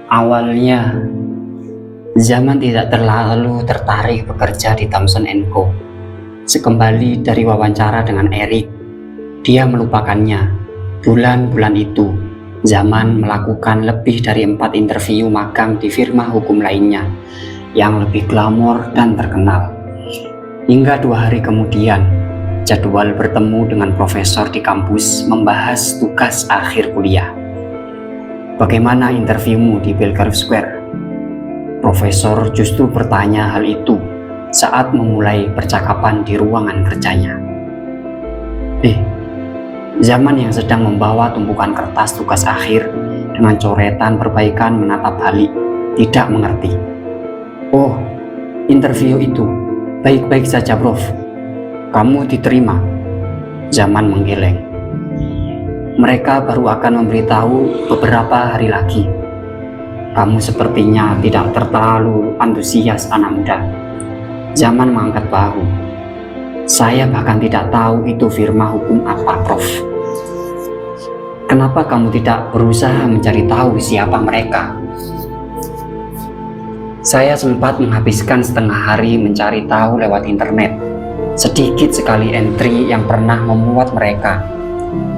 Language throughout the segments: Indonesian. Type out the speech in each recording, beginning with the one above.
Awalnya, Zaman tidak terlalu tertarik bekerja di Thomson & Co. Sekembali dari wawancara dengan Eric, dia melupakannya. Bulan-bulan itu, Zaman melakukan lebih dari 4 interview magang di firma hukum lainnya yang lebih glamor dan terkenal. Hingga 2 hari kemudian, jadwal bertemu dengan profesor di kampus membahas tugas akhir kuliah. Bagaimana interviewmu di Belgrave Square? Profesor justru bertanya hal itu saat memulai percakapan di ruangan kerjanya. Zaman yang sedang membawa tumpukan kertas tugas akhir dengan coretan perbaikan menatap Halik tidak mengerti. Oh, interview itu baik-baik saja, Prof. Kamu diterima. Zaman menggeleng. Mereka baru akan memberitahu beberapa hari lagi. Kamu sepertinya tidak terlalu antusias, anak muda. Zaman mengangkat bahu. Saya bahkan tidak tahu itu firma hukum apa, Prof. Kenapa kamu tidak berusaha mencari tahu siapa mereka? Saya sempat menghabiskan setengah hari mencari tahu lewat internet. Sedikit sekali entry yang pernah memuat mereka.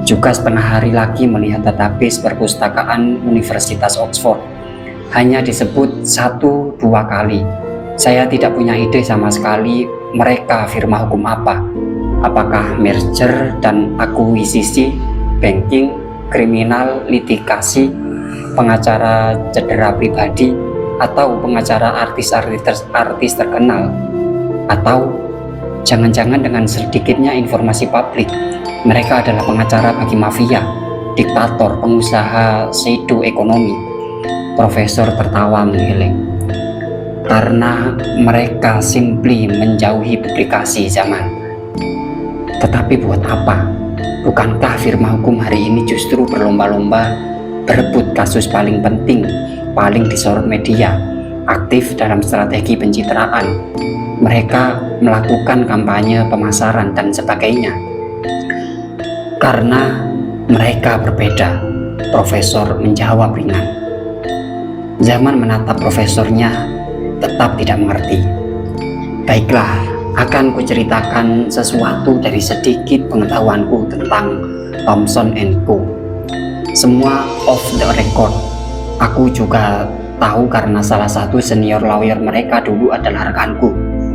Juga setengah hari lagi melihat database perpustakaan Universitas Oxford. Hanya disebut 1-2 kali. Saya tidak punya ide sama sekali mereka firma hukum apa. Apakah merger dan akuisisi, banking, kriminal, litigasi, pengacara cedera pribadi, atau pengacara artis terkenal, atau jangan-jangan dengan sedikitnya informasi publik mereka adalah pengacara bagi mafia, diktator, pengusaha pseudo ekonomi. Profesor tertawa menggeleng. Karena mereka simply menjauhi publikasi Zaman. Tetapi buat apa? Bukankah firma hukum hari ini justru berlomba-lomba berebut kasus paling penting, paling disorot media, aktif dalam strategi pencitraan. Mereka melakukan kampanye pemasaran dan sebagainya. Karena mereka berbeda, Profesor menjawab ringan. Zaman menatap profesornya, tetap tidak mengerti. Baiklah, akan kuceritakan sesuatu dari sedikit pengetahuanku tentang Thomson & Co. Semua off the record. Aku juga tahu karena salah satu senior lawyer mereka dulu adalah rekanku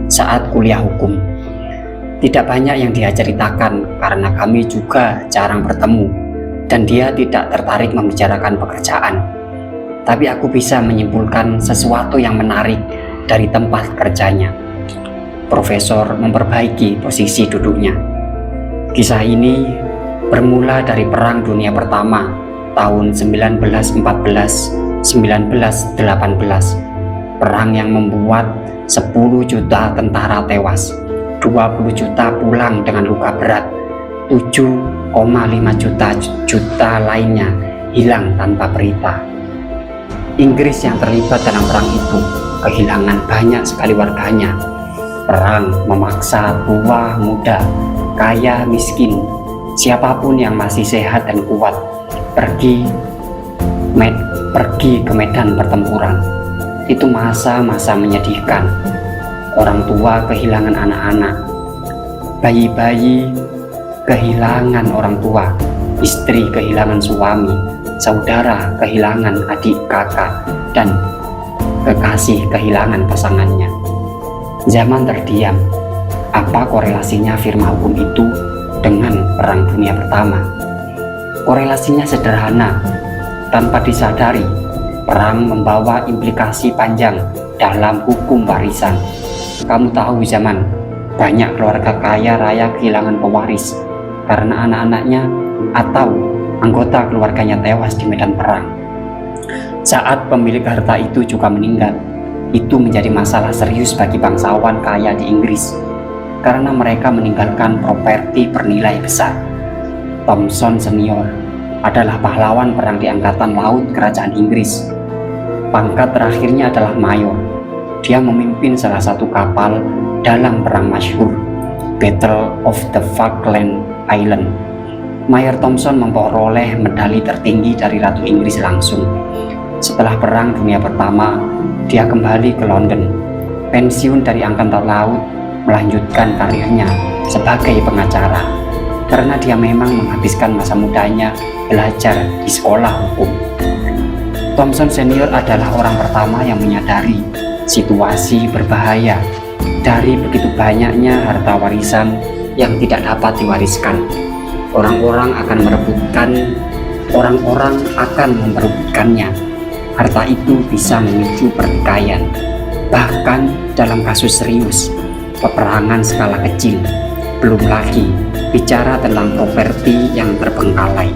saat kuliah hukum. Tidak banyak yang dia ceritakan karena kami juga jarang bertemu dan dia tidak tertarik membicarakan pekerjaan. Tapi aku bisa menyimpulkan sesuatu yang menarik dari tempat kerjanya. Profesor memperbaiki posisi duduknya. Kisah ini bermula dari Perang Dunia Pertama tahun 1914-1918. Perang yang membuat 10 juta tentara tewas, 20 juta pulang dengan luka berat, 7,5 juta lainnya hilang tanpa berita. Inggris yang terlibat dalam perang itu kehilangan banyak sekali warganya. Perang memaksa tua, muda, kaya, miskin, siapapun yang masih sehat dan kuat pergi ke medan pertempuran. Itu masa-masa menyedihkan. Orang tua kehilangan anak-anak, bayi-bayi kehilangan orang tua, istri kehilangan suami, saudara kehilangan adik kakak, dan kekasih kehilangan pasangannya. Zaman terdiam. Apa korelasinya firma hukum itu dengan Perang Dunia Pertama? Korelasinya sederhana. Tanpa disadari, perang membawa implikasi panjang dalam hukum warisan. Kamu tahu Zaman, banyak keluarga kaya raya kehilangan pewaris karena anak-anaknya atau anggota keluarganya tewas di medan perang. Saat pemilik harta itu juga meninggal, itu menjadi masalah serius bagi bangsawan kaya di Inggris karena mereka meninggalkan properti bernilai besar. Thomson senior adalah pahlawan perang di Angkatan Laut Kerajaan Inggris. Pangkat terakhirnya adalah mayor. Dia memimpin salah satu kapal dalam perang masyhur, Battle of the Falkland Island. Mayor Thomson memperoleh medali tertinggi dari Ratu Inggris langsung. Setelah Perang Dunia Pertama, dia kembali ke London, pensiun dari Angkatan Laut, melanjutkan karirnya sebagai pengacara karena dia memang menghabiskan masa mudanya belajar di sekolah hukum. Thomson senior adalah orang pertama yang menyadari situasi berbahaya dari begitu banyaknya harta warisan yang tidak dapat diwariskan. Orang-orang akan memperebutkannya. Harta itu bisa memicu pertikaian, bahkan dalam kasus serius, peperangan skala kecil. Belum lagi bicara tentang properti yang terbengkalai,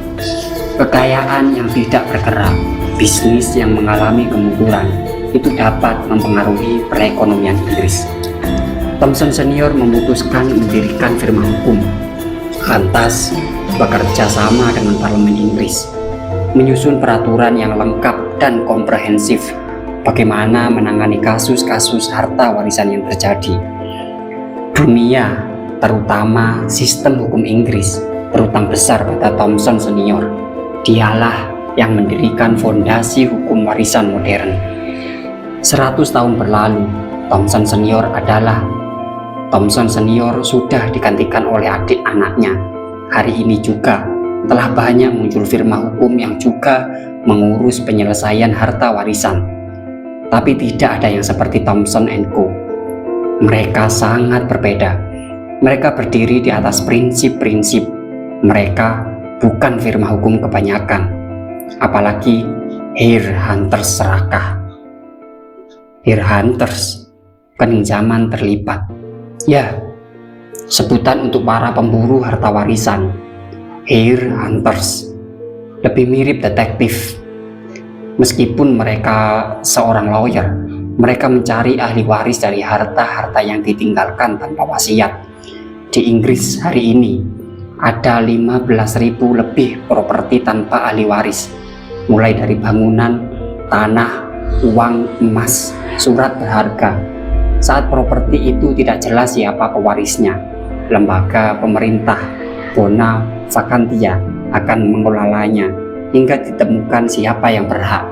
kekayaan yang tidak bergerak, bisnis yang mengalami kemunduran. Itu dapat mempengaruhi perekonomian Inggris. Thomson senior memutuskan mendirikan firma hukum, lantas bekerja sama dengan parlemen Inggris, menyusun peraturan yang lengkap dan komprehensif bagaimana menangani kasus-kasus harta warisan yang terjadi. Dunia, terutama sistem hukum Inggris, berutang besar pada Thomson senior. Dialah yang mendirikan fondasi hukum warisan modern. 100 tahun berlalu, Thomson senior sudah digantikan oleh adik anaknya. Hari ini juga telah banyak muncul firma hukum yang juga mengurus penyelesaian harta warisan. Tapi tidak ada yang seperti Thomson & Co. Mereka sangat berbeda. Mereka berdiri di atas prinsip-prinsip. Mereka bukan firma hukum kebanyakan, apalagi headhunters serakah. Headhunters, peninjaman terlibat. Ya, sebutan untuk para pemburu harta warisan. Headhunters lebih mirip detektif. Meskipun mereka seorang lawyer, mereka mencari ahli waris dari harta-harta yang ditinggalkan tanpa wasiat. Di Inggris hari ini ada 15.000 lebih properti tanpa ahli waris, mulai dari bangunan, tanah, uang, emas, surat berharga. Saat properti itu tidak jelas siapa pewarisnya, lembaga pemerintah bona vacantia akan mengelolanya hingga ditemukan siapa yang berhak.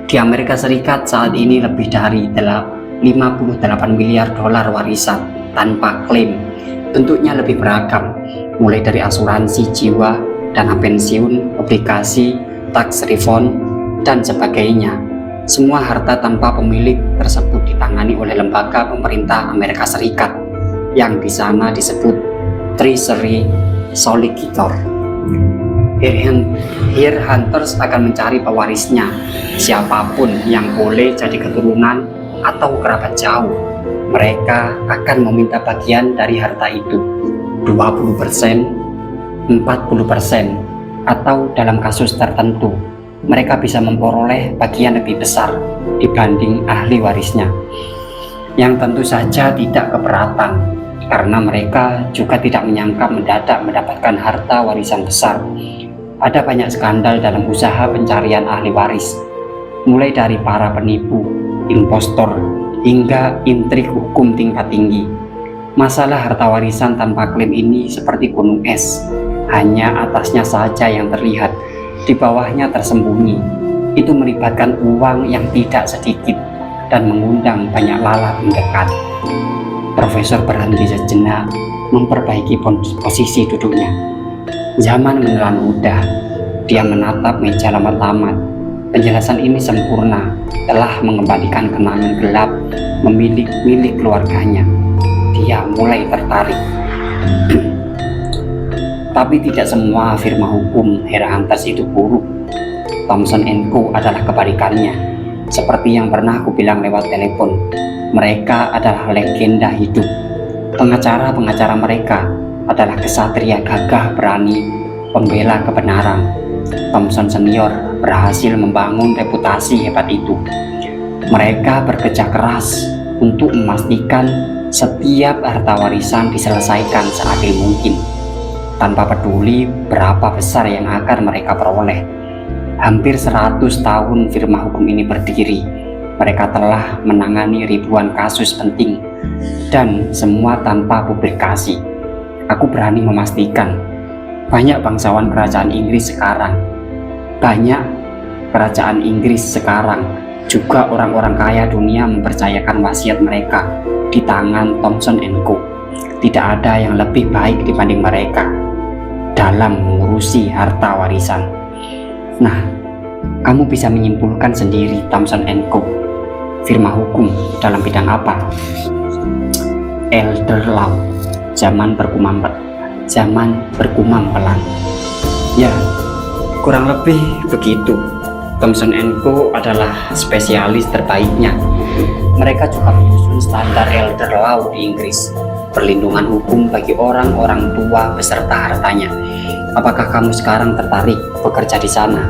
Di Amerika Serikat saat ini lebih dari 58 miliar dolar warisan tanpa klaim. Bentuknya lebih beragam, mulai dari asuransi jiwa, dana pensiun, obligasi, tax refund, dan sebagainya. Semua harta tanpa pemilik tersebut ditangani oleh lembaga pemerintah Amerika Serikat yang di sana disebut Treasury Solicitor. Headhunters akan mencari pewarisnya, siapapun yang boleh jadi keturunan atau kerabat jauh. Mereka akan meminta bagian dari harta itu, 20%, 40%, atau dalam kasus tertentu mereka bisa memperoleh bagian lebih besar dibanding ahli warisnya, yang tentu saja tidak keberatan karena mereka juga tidak menyangka mendadak mendapatkan harta warisan besar. Ada banyak skandal dalam usaha pencarian ahli waris, mulai dari para penipu, impostor, hingga intrik hukum tingkat tinggi. Masalah harta warisan tanpa klaim ini seperti gunung es, hanya atasnya saja yang terlihat, di bawahnya tersembunyi. Itu melibatkan uang yang tidak sedikit dan mengundang banyak lalat mendekat. Profesor berhenti sejenak, memperbaiki posisi duduknya. Zaman menelan ludah. Dia menatap meja lamat-lamat. Penjelasan ini sempurna, telah mengembalikan kenangan gelap milik keluarganya. Dia mulai tertarik. Tapi tidak semua firma hukum headhunters itu buruk. Thomson & Co adalah kebalikannya. Seperti yang pernah aku bilang lewat telepon, mereka adalah legenda hidup. Pengacara-pengacara mereka adalah kesatria gagah berani, pembela kebenaran. Thomson senior berhasil membangun reputasi hebat itu. Mereka bekerja keras untuk memastikan setiap harta warisan diselesaikan seadil mungkin, tanpa peduli berapa besar yang akan mereka peroleh. Hampir 100 tahun firma hukum ini berdiri. Mereka telah menangani ribuan kasus penting, dan semua tanpa publikasi. Aku berani memastikan banyak bangsawan kerajaan Inggris sekarang, banyak Kerajaan Inggris sekarang, juga orang-orang kaya dunia mempercayakan wasiat mereka di tangan Thomson & Co. Tidak ada yang lebih baik dibanding mereka dalam mengurusi harta warisan. Nah, kamu bisa menyimpulkan sendiri Thomson & Co. firma hukum dalam bidang apa? Elder law, zaman berkumam pelan. Ya, kurang lebih begitu. Thomson & Co adalah spesialis terbaiknya. Mereka juga menyusun standar elder law di Inggris, perlindungan hukum bagi orang-orang tua beserta hartanya. Apakah kamu sekarang tertarik bekerja di sana?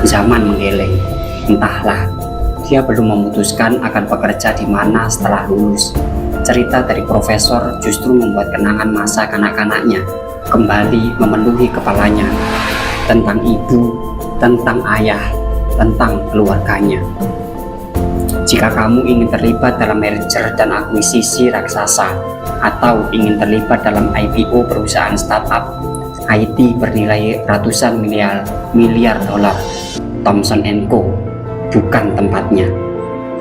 Zaman menggeleng. Entahlah, dia belum memutuskan akan bekerja di mana setelah lulus. Cerita dari profesor justru membuat kenangan masa kanak-kanaknya kembali memenuhi kepalanya, tentang ibu, tentang ayah, tentang keluarganya. Jika kamu ingin terlibat dalam merger dan akuisisi raksasa, atau ingin terlibat dalam IPO perusahaan startup IT bernilai ratusan miliar dolar, Thomson & Co bukan tempatnya.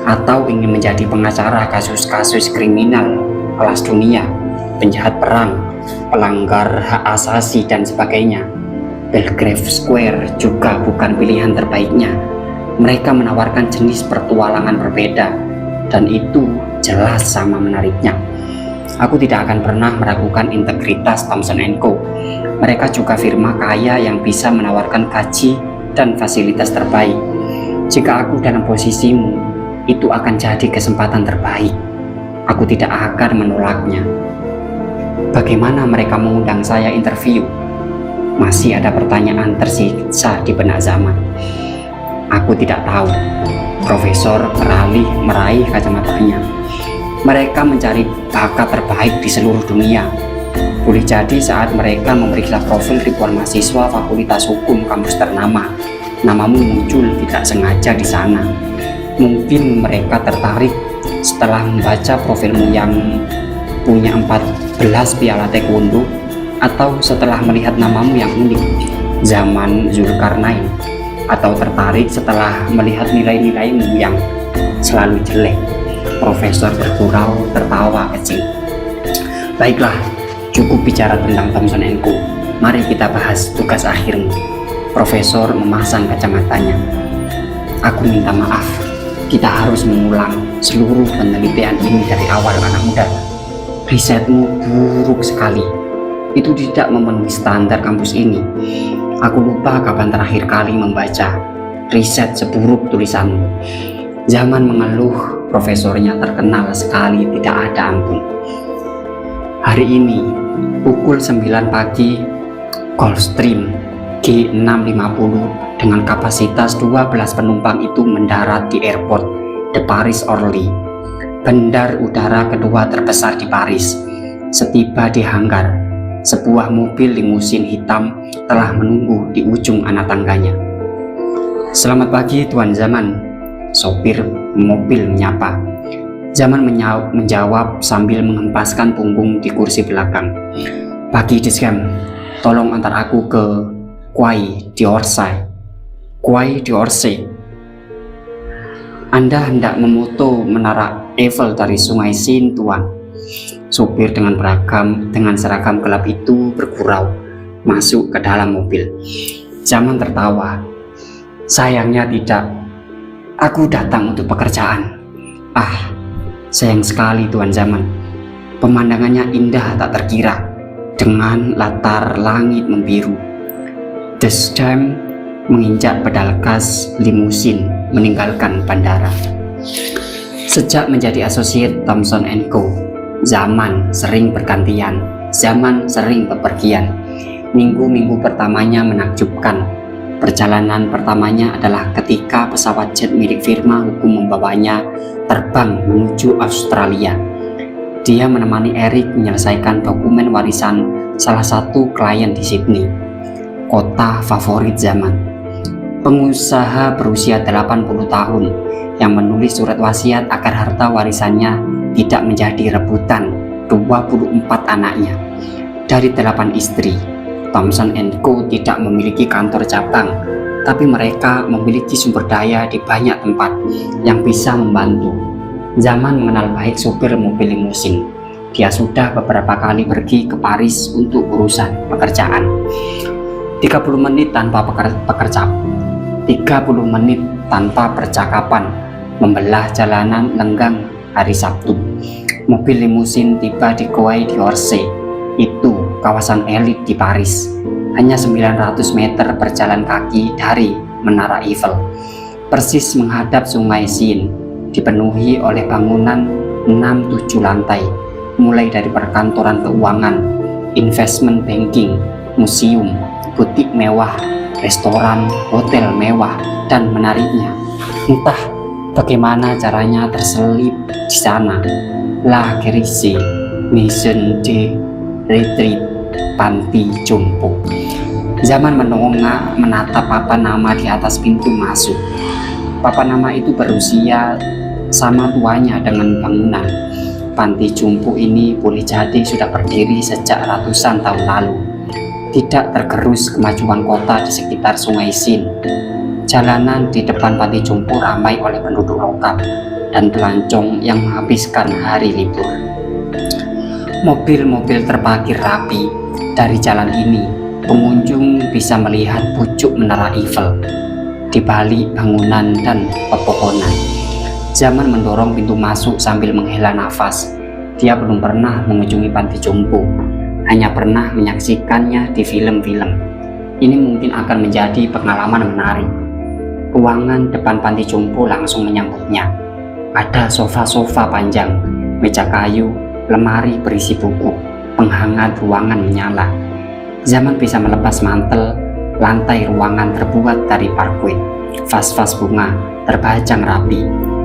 Atau ingin menjadi pengacara kasus-kasus kriminal kelas dunia, penjahat perang, pelanggar hak asasi dan sebagainya, Belgrave Square juga bukan pilihan terbaiknya. Mereka menawarkan jenis pertualangan berbeda, dan itu jelas sama menariknya. Aku tidak akan pernah meragukan integritas Thomson & Co. Mereka juga firma kaya yang bisa menawarkan gaji dan fasilitas terbaik. Jika aku dalam posisimu, itu akan jadi kesempatan terbaik. Aku tidak akan menolaknya. Bagaimana mereka mengundang saya interview? Masih ada pertanyaan tersisa di benak Zaman. Aku tidak tahu. Profesor meraih kacamatanya. Mereka mencari bakat terbaik di seluruh dunia. Boleh jadi saat mereka memeriksa profil ribuan mahasiswa Fakultas Hukum kampus ternama, namamu muncul tidak sengaja di sana. Mungkin mereka tertarik setelah membaca profilmu yang punya 14 piala taekwondo, atau setelah melihat namamu yang unik, Zaman Zulkarnain, atau tertarik setelah melihat nilai-nilaimu yang selalu jelek. Profesor bergurau tertawa kecil. Baiklah, cukup bicara tentang Thomson & Co. Mari kita bahas tugas akhirmu. Profesor memasang kacamatanya. Aku minta maaf. Kita harus mengulang seluruh penelitian ini dari awal, anak muda. Risetmu buruk sekali. Itu tidak memenuhi standar kampus ini. Aku lupa kapan terakhir kali membaca riset seburuk tulisanmu. Zaman mengeluh, profesornya terkenal sekali tidak ada ampun. Hari ini, pukul 9 pagi, Gulfstream G650 dengan kapasitas 12 penumpang itu mendarat di airport de Paris-Orly, bandar udara kedua terbesar di Paris. Setiba di hanggar, sebuah mobil limusin hitam telah menunggu di ujung anak tangganya. Selamat pagi Tuan Zaman, sopir mobil menyapa. Zaman menjawab sambil menghempaskan punggung di kursi belakang. Pagi Discam, tolong antar aku ke Quai d'Orsay. Anda hendak memoto menara Eiffel dari Sungai Seine, Tuan. Sopir dengan seragam gelap itu bergurau masuk ke dalam mobil. Zaman tertawa. Sayangnya tidak. Aku datang untuk pekerjaan. Ah, sayang sekali Tuan Zaman. Pemandangannya indah tak terkira dengan latar langit membiru. Desdem menginjak pedal gas limusin meninggalkan bandara. Sejak menjadi asosiat Thomson & Co, Zaman sering bergantian, Zaman sering bepergian. Minggu-minggu pertamanya menakjubkan. Perjalanan pertamanya adalah ketika pesawat jet milik firma hukum membawanya terbang menuju Australia. Dia menemani Eric menyelesaikan dokumen warisan salah satu klien di Sydney, kota favorit Zaman. Pengusaha berusia 80 tahun yang menulis surat wasiat agar harta warisannya tidak menjadi rebutan 24 anaknya. Dari 8 istri, Thomson & Co tidak memiliki kantor cabang tapi mereka memiliki sumber daya di banyak tempat yang bisa membantu. Zaman mengenal baik supir mobil limusin. Dia sudah beberapa kali pergi ke Paris untuk urusan pekerjaan. 30 menit tanpa 30 menit tanpa percakapan membelah jalanan lenggang hari Sabtu. Mobil limusin tiba di Quai d'Orsay, itu kawasan elit di Paris. Hanya 900 meter berjalan kaki dari Menara Eiffel, persis menghadap Sungai Seine, dipenuhi oleh bangunan 6-7 lantai, mulai dari perkantoran keuangan, investment banking, museum, butik mewah, restoran, hotel mewah, dan menariknya, entah bagaimana caranya terselip di sana, La Quercy, Maison de Retraite, panti jompo. Zaman menongak menatap papan nama di atas pintu masuk. Papan nama itu berusia sama tuanya dengan bangunan. Panti jompo ini boleh jadi sudah berdiri sejak ratusan tahun lalu. Tidak tergerus kemajuan kota di sekitar Sungai Seine. Jalanan di depan panti jompo ramai oleh penduduk lokal dan pelancong yang menghabiskan hari libur. Mobil-mobil terparkir rapi. Dari jalan ini, pengunjung bisa melihat pucuk Menara Eiffel di balik bangunan dan pepohonan. Zaman mendorong pintu masuk sambil menghela nafas. Dia belum pernah mengunjungi panti jompo, hanya pernah menyaksikannya di film-film. Ini mungkin akan menjadi pengalaman menarik. Ruangan depan panti jompo langsung menyambutnya. Ada sofa-sofa panjang, meja kayu, lemari berisi buku, penghangat ruangan menyala. Zaman bisa melepas mantel. Lantai ruangan terbuat dari parquet, vas-vas bunga terbajang rapi.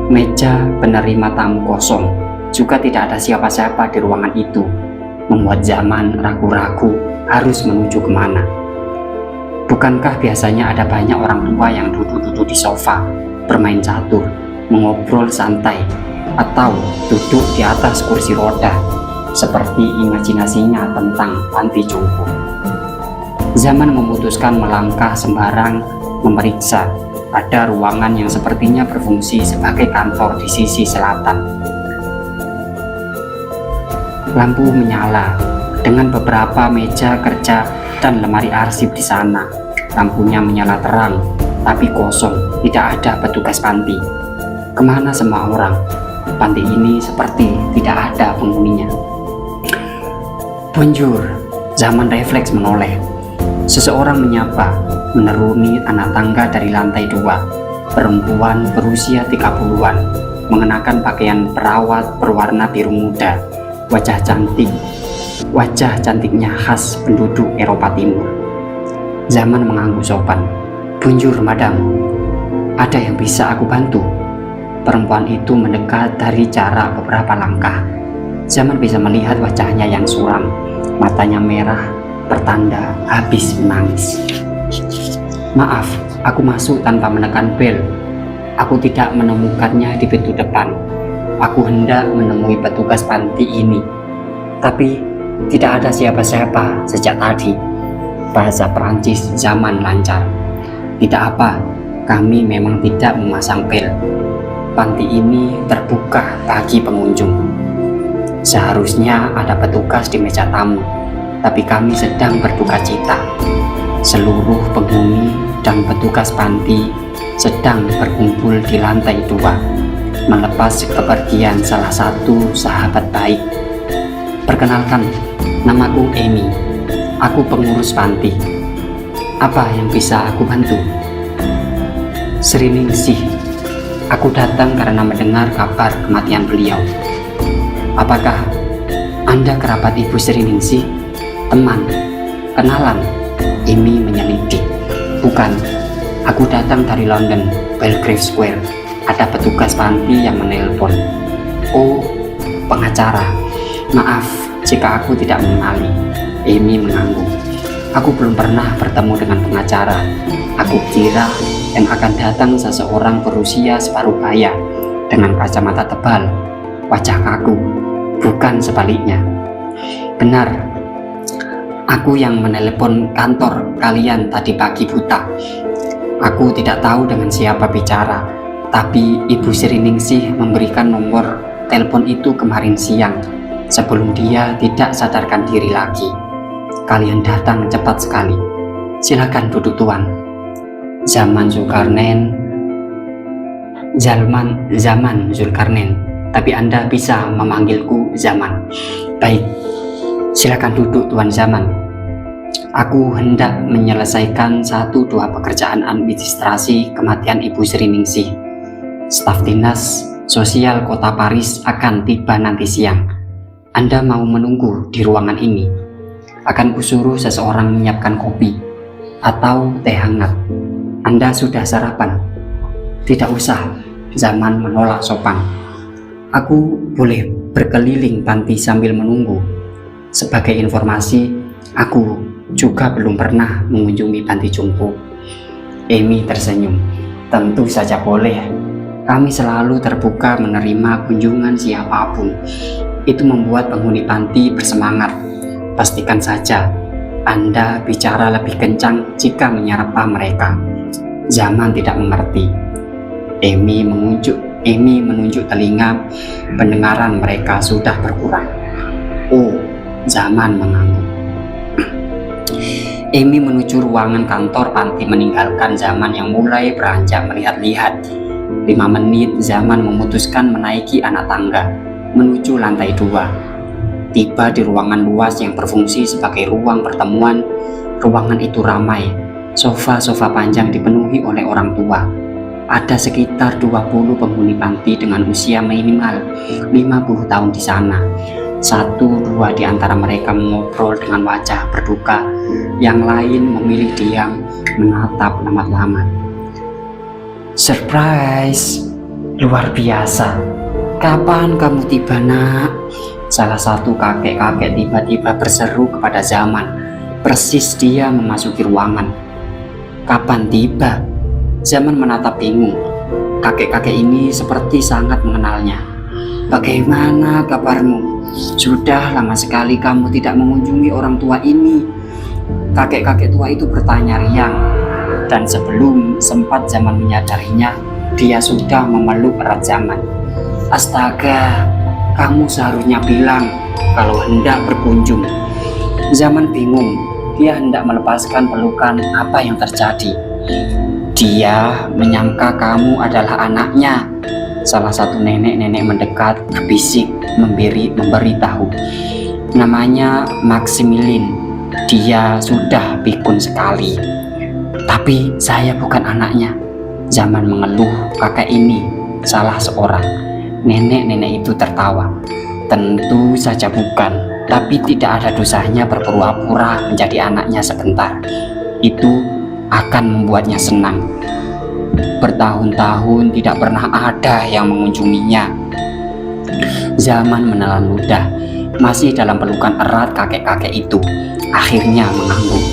Meja penerima tamu kosong, juga tidak ada siapa-siapa di ruangan itu, membuat Zaman ragu-ragu harus menuju kemana. Bukankah biasanya ada banyak orang tua yang duduk-duduk di sofa, bermain catur, mengobrol santai, atau duduk di atas kursi roda, seperti imajinasinya tentang panti jompo. Zaman memutuskan melangkah sembarang memeriksa. Ada ruangan yang sepertinya berfungsi sebagai kantor di sisi selatan. Lampu menyala dengan beberapa meja kerja dan lemari arsip di sana. Lampunya menyala terang, tapi kosong, tidak ada petugas panti. Kemana semua orang? Panti ini seperti tidak ada penghuninya. Bonjour, Zaman refleks menoleh. Seseorang menyapa, meneruni anak tangga dari lantai 2. Perempuan berusia 30-an, mengenakan pakaian perawat berwarna biru muda. Wajah cantiknya khas penduduk Eropa Timur. Zaman mengangguk sopan. Bonjour, madam. Ada yang bisa aku bantu? Perempuan itu mendekat dari jarak beberapa langkah. Zaman bisa melihat wajahnya yang suram, matanya merah, pertanda habis menangis. Maaf, aku masuk tanpa menekan bel. Aku tidak menemukannya di pintu depan. Aku hendak menemui petugas panti ini, tapi tidak ada siapa-siapa sejak tadi. Bahasa Perancis Zaman lancar. Tidak apa, kami memang tidak memasang bel. Panti ini terbuka bagi pengunjung. Seharusnya ada petugas di meja tamu, tapi kami sedang berduka cita. Seluruh penghuni dan petugas panti sedang berkumpul di lantai 2, melepas kepergian salah satu sahabat baik. Perkenalkan, namaku Amy. Aku pengurus panti. Apa yang bisa aku bantu? Sriningsih. Aku datang karena mendengar kabar kematian beliau. Apakah Anda kerabat Ibu Sriningsih? Teman? Kenalan? Amy menyelidik. Bukan, aku datang dari London, Belgrave Square. Ada petugas panti yang menelpon. Oh, pengacara. Maaf jika aku tidak mengenali. Amy mengangguk. Aku belum pernah bertemu dengan pengacara. Aku kira yang akan datang seseorang berusia separuh baya dengan kacamata tebal, wajah kaku, bukan sebaliknya. Benar, aku yang menelepon kantor kalian tadi pagi buta. Aku tidak tahu dengan siapa bicara, tapi Ibu Sri Ningsih memberikan nomor telepon itu kemarin siang sebelum dia tidak sadarkan diri lagi. Kalian datang cepat sekali. Silakan duduk tuan. Zaman Zulkarnain, tapi Anda bisa memanggilku Zaman. Baik, silakan duduk tuan Zaman. Aku hendak menyelesaikan 1-2 pekerjaan administrasi kematian Ibu Sri Ningsih. Staf dinas sosial kota Paris akan tiba nanti siang. Anda mau menunggu di ruangan ini? Akan kusuruh seseorang menyiapkan kopi atau teh hangat. Anda sudah sarapan? Tidak usah, Zaman menolak sopan. Aku boleh berkeliling panti sambil menunggu. Sebagai informasi, aku juga belum pernah mengunjungi panti jompo. Amy tersenyum. Tentu saja boleh. Kami selalu terbuka menerima kunjungan siapapun. Itu membuat penghuni panti bersemangat. Pastikan saja Anda bicara lebih kencang jika menyapa mereka. Zaman tidak mengerti. Amy menunjuk telinga. Pendengaran mereka sudah berkurang. Oh, Zaman mengangguk. Amy menuju ruangan kantor panti meninggalkan Zaman yang mulai beranjak melihat-lihat. 5 menit Zaman memutuskan menaiki anak tangga menuju lantai 2. Tiba di ruangan luas yang berfungsi sebagai ruang pertemuan. Ruangan itu ramai. Sofa-sofa panjang dipenuhi oleh orang tua. Ada sekitar 20 penghuni panti dengan usia minimal 50 tahun di sana. 1-2 di antara mereka mengobrol dengan wajah berduka, yang lain memilih diam menatap lamat-lamat. Surprise, luar biasa. Kapan kamu tiba, nak? Salah satu kakek-kakek tiba-tiba berseru kepada Zaman. Persis dia memasuki ruangan. Kapan tiba? Zaman menatap bingung. Kakek-kakek ini seperti sangat mengenalnya. Bagaimana kabarmu? Sudah lama sekali kamu tidak mengunjungi orang tua ini. Kakek-kakek tua itu bertanya riang. Dan sebelum sempat Zaman menyadarinya, dia sudah memeluk erat Zaman. Astaga, kamu seharusnya bilang kalau hendak berkunjung. Zaman bingung. Dia hendak melepaskan pelukan. Apa yang terjadi? Dia menyangka kamu adalah anaknya. Salah satu nenek-nenek mendekat berbisik memberitahu. Namanya Maximilian. Dia sudah pikun sekali. Tapi saya bukan anaknya. Zaman mengeluh. Kakek ini salah seorang. Nenek-nenek itu tertawa. Tentu saja bukan. Tapi tidak ada dosanya berpura-pura menjadi anaknya sebentar. Itu akan membuatnya senang. Bertahun-tahun tidak pernah ada yang mengunjunginya. Zaman menelan ludah, masih dalam pelukan erat kakek-kakek itu. Akhirnya mengangguk.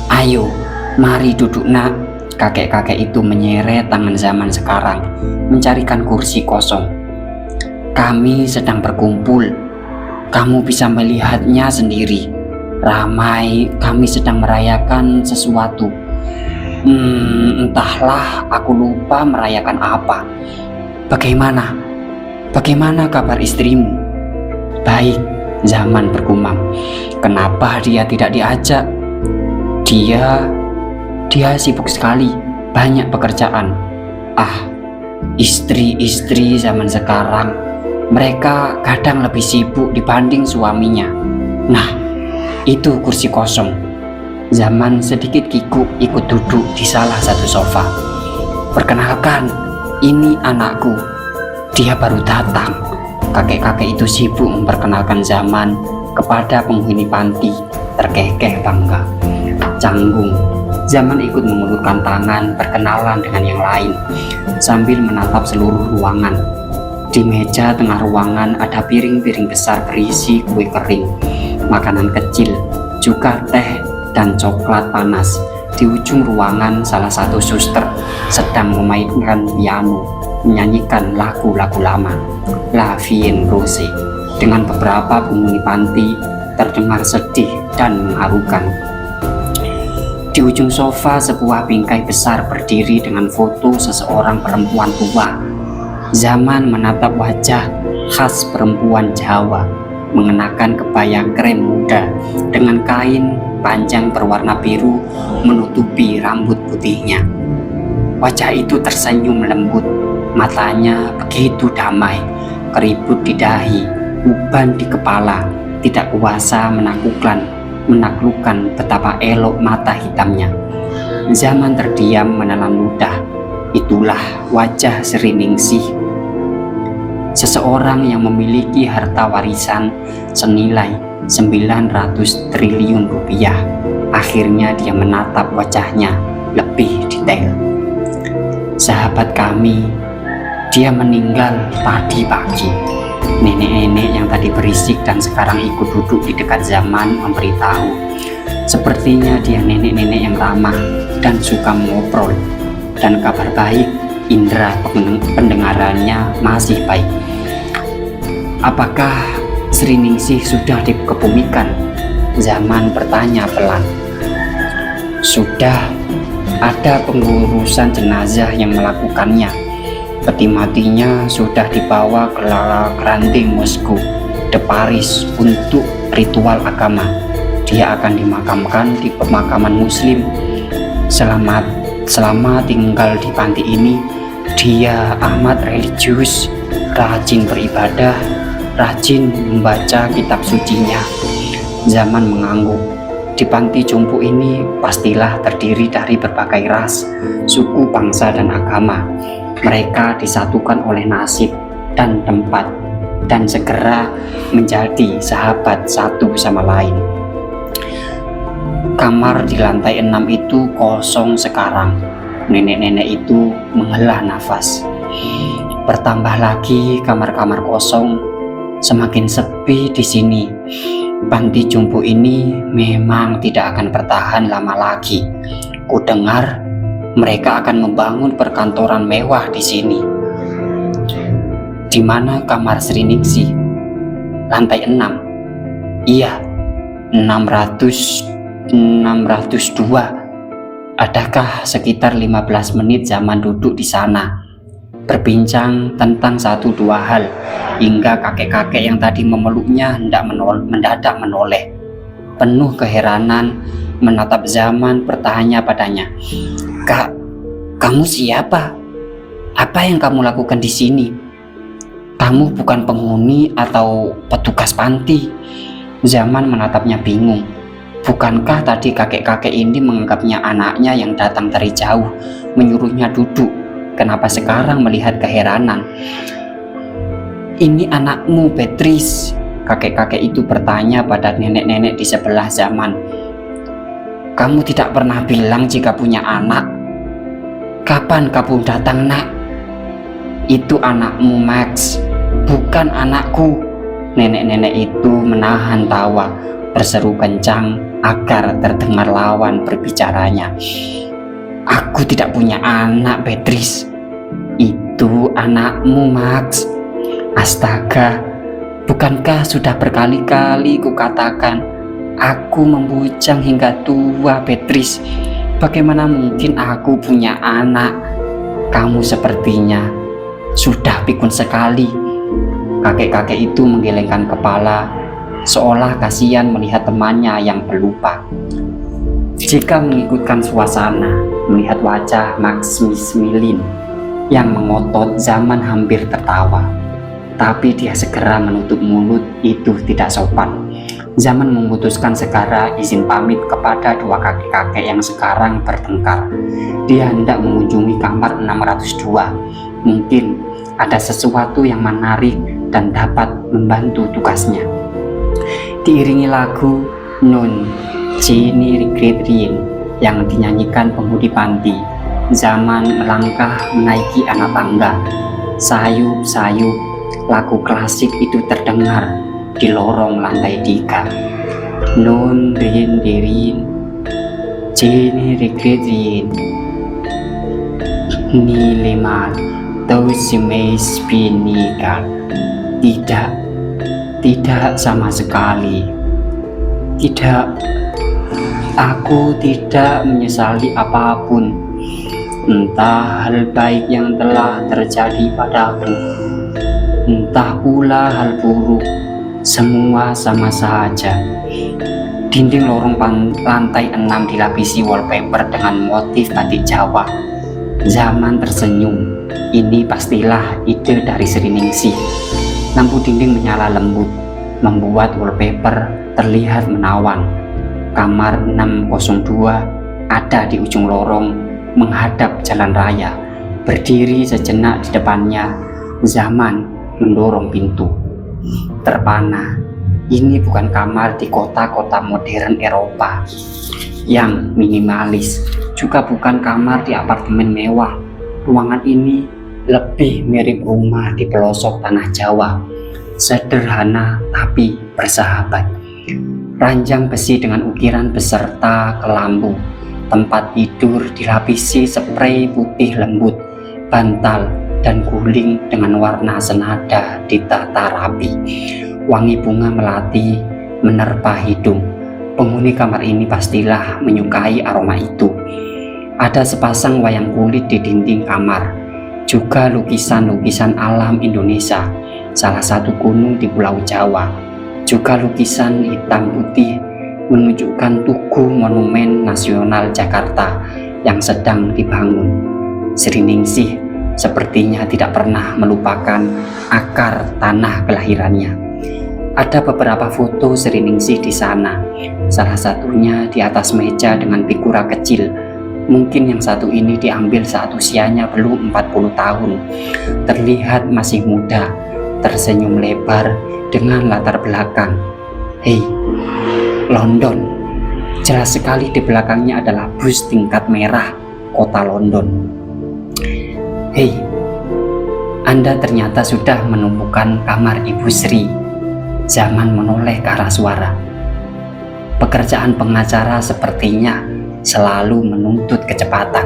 Ayo, mari duduk, nak. Kakek-kakek itu menyeret tangan Zaman sekarang, mencarikan kursi kosong. Kami sedang berkumpul. Kamu bisa melihatnya sendiri. Ramai, kami sedang merayakan sesuatu. Entahlah, aku lupa merayakan apa. Bagaimana kabar istrimu? Baik, Zaman bergumam. Kenapa dia tidak diajak? Dia sibuk sekali, banyak pekerjaan. Istri-istri zaman sekarang, mereka kadang lebih sibuk dibanding suaminya. Nah, itu kursi kosong. Zaman sedikit kikuk ikut duduk di salah satu sofa. Perkenalkan, ini anakku. Dia baru datang. Kakek-kakek itu sibuk memperkenalkan Zaman kepada penghuni panti, terkekeh bangga. Canggung, Zaman ikut mengulurkan tangan berkenalan dengan yang lain sambil menatap seluruh ruangan. Di meja tengah ruangan ada piring-piring besar berisi kue kering, makanan kecil, juga teh dan coklat panas. Di ujung ruangan salah satu suster sedang memainkan piano, menyanyikan lagu-lagu lama, La Vie en Rose. Dengan beberapa penghuni panti terdengar sedih dan mengharukan. Di Di ujung sofa sebuah bingkai besar berdiri dengan foto seseorang perempuan tua. Zaman menatap wajah khas perempuan Jawa, mengenakan kebaya krem muda dengan kain panjang berwarna biru menutupi rambut putihnya. Wajah itu tersenyum lembut, matanya begitu damai, keriput di dahi, uban di kepala, tidak kuasa menaklukkan betapa elok mata hitamnya. Zaman terdiam menelan ludah. Itulah wajah Sri Ningsih, seseorang yang memiliki harta warisan senilai 900 triliun rupiah. Akhirnya dia menatap wajahnya lebih detail. Sahabat kami, dia meninggal tadi pagi. Nenek-nenek yang tadi berisik dan sekarang ikut duduk di dekat Zaman memberitahu. Sepertinya dia nenek-nenek yang ramah dan suka mengobrol. Dan kabar baik, indera pendengarannya masih baik. Apakah Sri Ningsih sudah dikebumikan? Zaman bertanya pelan. Sudah, ada pengurusan jenazah yang melakukannya. Peti matinya sudah dibawa ke Grande Mosque de Paris untuk ritual agama. Dia akan dimakamkan di pemakaman muslim. Selama tinggal di panti ini, dia amat religius, rajin beribadah, rajin membaca kitab sucinya. Zaman mengangguk. Di panti jompo ini pastilah terdiri dari berbagai ras, suku, bangsa, dan agama. Mereka disatukan oleh nasib dan tempat, dan segera menjadi sahabat satu sama lain. Kamar di lantai 6 itu kosong sekarang. Nenek-nenek itu menghela nafas. Bertambah lagi kamar-kamar kosong, semakin sepi di sini. Panti jompo ini memang tidak akan bertahan lama lagi. Kudengar mereka akan membangun perkantoran mewah di sini. Di mana kamar Sri Ningsih? Lantai 6. Iya, 602. Adakah sekitar 15 menit Zaman duduk di sana, berbincang tentang satu dua hal, hingga kakek-kakek yang tadi memeluknya mendadak menoleh. Penuh keheranan menatap Zaman, bertanya padanya, "Kak, kamu siapa? Apa yang kamu lakukan di sini? Kamu bukan penghuni atau petugas panti?" Zaman menatapnya bingung. Bukankah tadi kakek-kakek ini menganggapnya anaknya yang datang dari jauh, menyuruhnya duduk? Kenapa sekarang melihat keheranan? "Ini anakmu, Beatrice," kakek-kakek itu bertanya pada nenek-nenek di sebelah Zaman. "Kamu tidak pernah bilang jika punya anak. Kapan kamu datang, nak?" "Itu anakmu, Max, bukan anakku." Nenek-nenek itu menahan tawa, berseru kencang agar terdengar lawan berbicaranya. "Aku tidak punya anak, Beatrice." "Itu anakmu, Max." "Astaga, bukankah sudah berkali-kali kukatakan aku membujang hingga tua, Beatrice? Bagaimana mungkin aku punya anak? Kamu sepertinya sudah pikun sekali." Kakek-kakek itu menggelengkan kepala, seolah kasihan melihat temannya yang pelupa. Jika mengikutkan suasana, melihat wajah Maximilian yang mengotot, Zaman hampir tertawa. Tapi dia segera menutup mulut, itu tidak sopan. Zaman memutuskan segera izin pamit kepada dua kakek-kakek yang sekarang bertengkar. Dia hendak mengunjungi kamar 602. Mungkin ada sesuatu yang menarik dan dapat membantu tugasnya. Diiringi lagu Non Jenny Regretrien yang dinyanyikan penghuni panti, Zaman melangkah menaiki anak tangga. Sayup-sayup lagu klasik itu terdengar di lorong lantai 3. Non rien derin Jenny Regretrien ni lemal tausimeis pinikal. Tidak sama sekali. Tidak, Aku tidak menyesali apapun, entah hal baik yang telah terjadi padaku, entah pula hal buruk, semua sama saja. Dinding lorong lantai 6 dilapisi wallpaper dengan motif batik Jawa. Zaman tersenyum, ini pastilah ide dari Sri Ningsih. Lampu dinding menyala lembut, membuat wallpaper terlihat menawan. Kamar 602 ada di ujung lorong menghadap jalan raya. Berdiri sejenak di depannya, Zaman mendorong pintu. Terpana, ini bukan kamar di kota-kota modern Eropa yang minimalis, juga bukan kamar di apartemen mewah. Ruangan ini lebih mirip rumah di pelosok tanah Jawa, sederhana tapi bersahabat. Ranjang besi dengan ukiran beserta kelambu. Tempat tidur dilapisi sprei putih lembut, bantal dan guling dengan warna senada ditata rapi. Wangi bunga melati menerpa hidung. Penghuni kamar ini pastilah menyukai aroma itu. Ada sepasang wayang kulit di dinding kamar, juga lukisan-lukisan alam Indonesia, salah satu gunung di Pulau Jawa, juga lukisan hitam putih menunjukkan Tugu Monumen Nasional Jakarta yang sedang dibangun. Sri Ningsih sepertinya tidak pernah melupakan akar tanah kelahirannya. Ada beberapa foto Sri Ningsih di sana, salah satunya di atas meja dengan figura kecil. Mungkin yang satu ini diambil saat usianya belum 40 tahun. Terlihat masih muda, tersenyum lebar dengan latar belakang. Hei, London. Jelas sekali di belakangnya adalah bus tingkat merah kota London. Hei, Anda ternyata sudah menemukan kamar Ibu Sri. Zaman menoleh ke arah suara. Pekerjaan pengacara sepertinya selalu menuntut kecepatan.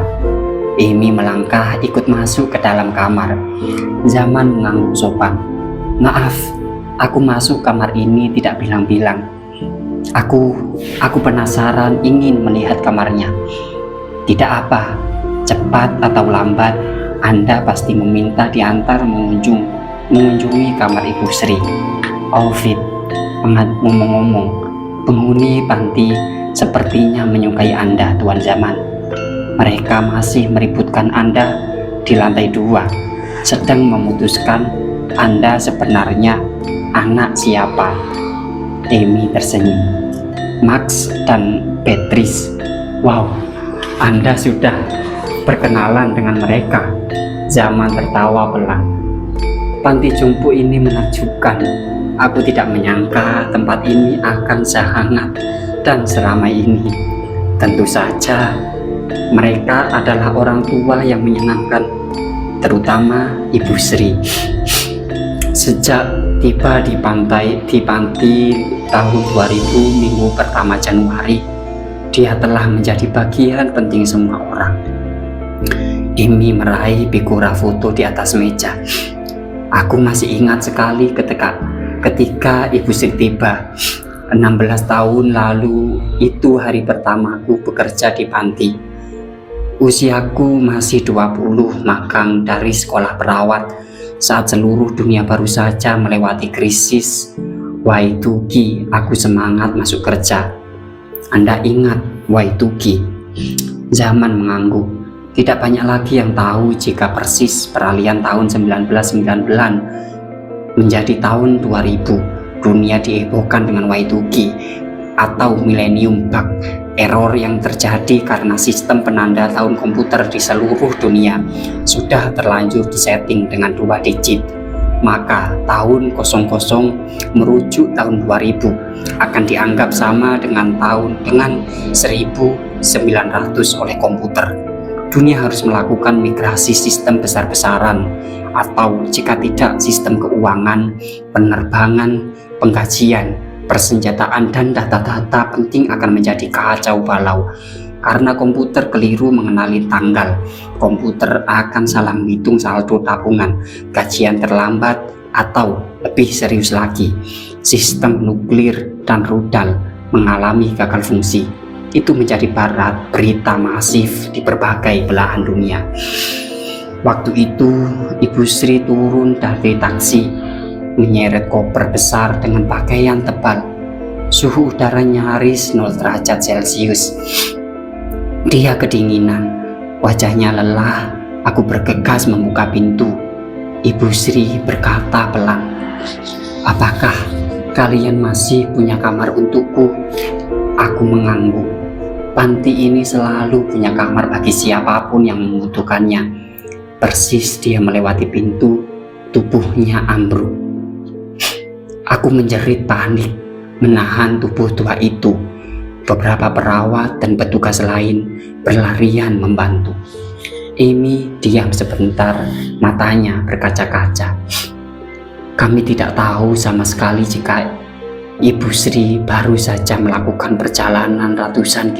Amy melangkah ikut masuk ke dalam kamar. Zaman mengangguk sopan. Maaf, aku masuk kamar ini tidak bilang-bilang. Aku penasaran ingin melihat kamarnya. Tidak apa, cepat atau lambat, Anda pasti meminta diantar mengunjungi kamar Ibu Sri. Oh Fit, ngomong-ngomong, penghuni panti sepertinya menyukai Anda, Tuan Zaman. Mereka masih meributkan Anda di lantai 2, sedang memutuskan Anda sebenarnya anak siapa. Amy tersenyum. Max dan Beatrice. Wow, Anda sudah berkenalan dengan mereka. Zaman tertawa pelan. Panti jompo ini menakjubkan. Aku tidak menyangka tempat ini akan sehangat dan seramai ini. Tentu saja mereka adalah orang tua yang menyenangkan, terutama Ibu Sri. Sejak tiba di panti tahun 2000 minggu pertama Januari, dia telah menjadi bagian penting semua orang. Amy meraih figura foto di atas meja. Aku masih ingat sekali ketika Ibu Sri tiba 16 tahun lalu. Itu hari pertamaku bekerja di panti. Usiaku masih 20, magang dari sekolah perawat saat seluruh dunia baru saja melewati krisis Y2K. Aku semangat masuk kerja. Anda ingat Y2K? Zaman mengangguk. Tidak banyak lagi yang tahu jika persis peralihan tahun 1990 menjadi tahun 2000, dunia dihebohkan dengan Y2K atau Millennium Bug, error yang terjadi karena sistem penanda tahun komputer di seluruh dunia sudah terlanjur disetting dengan 2 digit. Maka tahun 00 merujuk tahun 2000 akan dianggap sama dengan 1900 oleh komputer. Dunia harus melakukan migrasi sistem besar-besaran, atau jika tidak sistem keuangan, penerbangan, penggajian, persenjataan, dan data-data penting akan menjadi kacau balau. Karena komputer keliru mengenali tanggal, komputer akan salah menghitung saldo tabungan, gajian terlambat, atau lebih serius lagi, sistem nuklir dan rudal mengalami gagal fungsi. Itu menjadi berita masif di berbagai belahan dunia. Waktu itu Ibu Sri turun dari taksi, menyeret koper besar dengan pakaian tebal. Suhu udara nyaris 0 derajat Celcius. Dia kedinginan, wajahnya lelah. Aku bergegas membuka pintu. Ibu Sri berkata pelan, "Apakah kalian masih punya kamar untukku?" Aku mengangguk. Panti ini selalu punya kamar bagi siapapun yang membutuhkannya. Persis dia melewati pintu, tubuhnya ambruk. Aku menjerit panik, menahan tubuh tua itu. Beberapa perawat dan petugas lain berlarian membantu. Amy diam sebentar, matanya berkaca-kaca. Kami tidak tahu sama sekali jika Ibu Sri baru saja melakukan perjalanan ratusan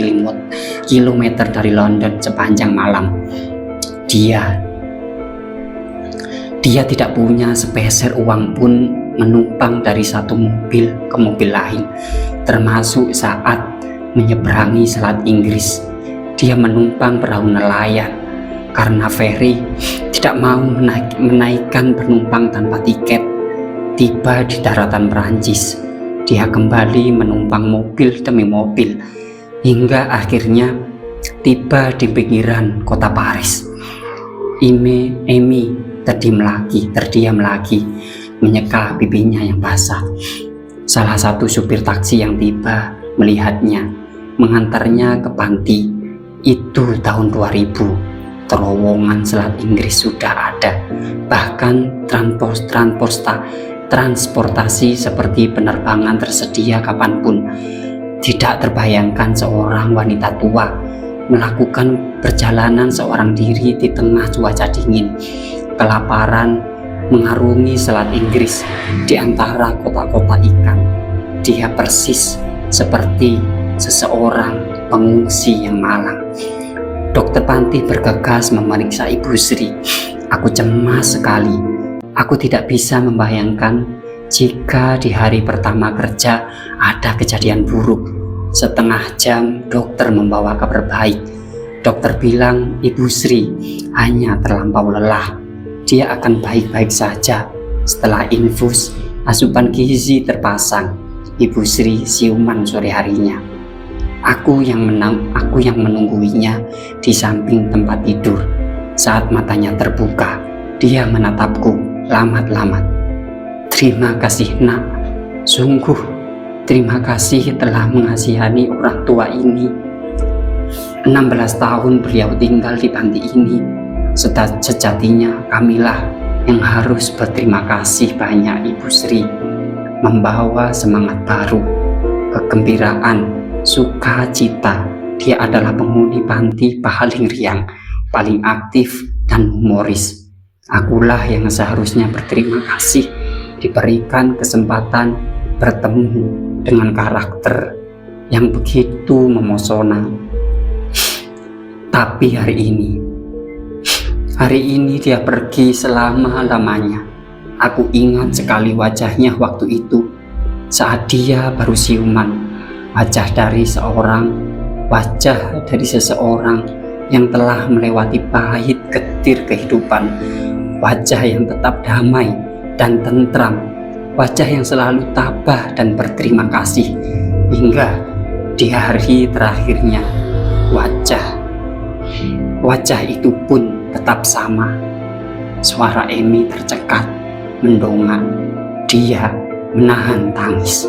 kilometer dari London sepanjang malam. Dia tidak punya sepeser uang pun menumpang dari satu mobil ke mobil lain, termasuk saat menyeberangi Selat Inggris. Dia menumpang perahu nelayan karena ferry tidak mau menaikkan penumpang tanpa tiket. Tiba di daratan Perancis, dia kembali menumpang mobil demi mobil hingga akhirnya tiba di pinggiran kota Paris. Amy terdiam lagi, menyeka pipinya yang basah. Salah satu supir taksi yang tiba melihatnya, mengantarnya ke panti. Itu tahun 2000. Terowongan Selat Inggris sudah ada, bahkan transportasi seperti penerbangan tersedia kapanpun. Tidak terbayangkan seorang wanita tua melakukan perjalanan seorang diri di tengah cuaca dingin. Kelaparan mengarungi Selat Inggris di antara kota-kota ikan. Dia persis seperti seseorang pengungsi yang malang. Dokter Panti bergegas memeriksa Ibu Sri. Aku cemas sekali. Aku tidak bisa membayangkan jika di hari pertama kerja ada kejadian buruk. Setengah jam dokter membawa kabar baik. Dokter bilang Ibu Sri hanya terlampau lelah. Dia akan baik-baik saja. Setelah infus, asupan gizi terpasang. Ibu Sri siuman sore harinya. Aku yang menungguinya di samping tempat tidur. Saat matanya terbuka, dia menatapku lamat-lamat. "Terima kasih nak, sungguh terima kasih telah mengasihani orang tua ini. 16 tahun beliau tinggal di panti ini. Sejatinya kamilah yang harus berterima kasih banyak Ibu Sri, membawa semangat baru, kegembiraan, sukacita. Dia adalah penghuni panti paling riang, paling aktif dan humoris. Akulah yang seharusnya berterima kasih diberikan kesempatan bertemu dengan karakter yang begitu memesona. Tapi hari ini dia pergi selama-lamanya. Aku ingat sekali wajahnya waktu itu, saat dia baru siuman. Wajah dari seseorang yang telah melewati pahit getir kehidupan. Wajah yang tetap damai dan tentram. Wajah yang selalu tabah dan berterima kasih. Hingga di hari terakhirnya, wajah itu pun tetap sama. Suara Amy tercekat, mendongak. Dia menahan tangis.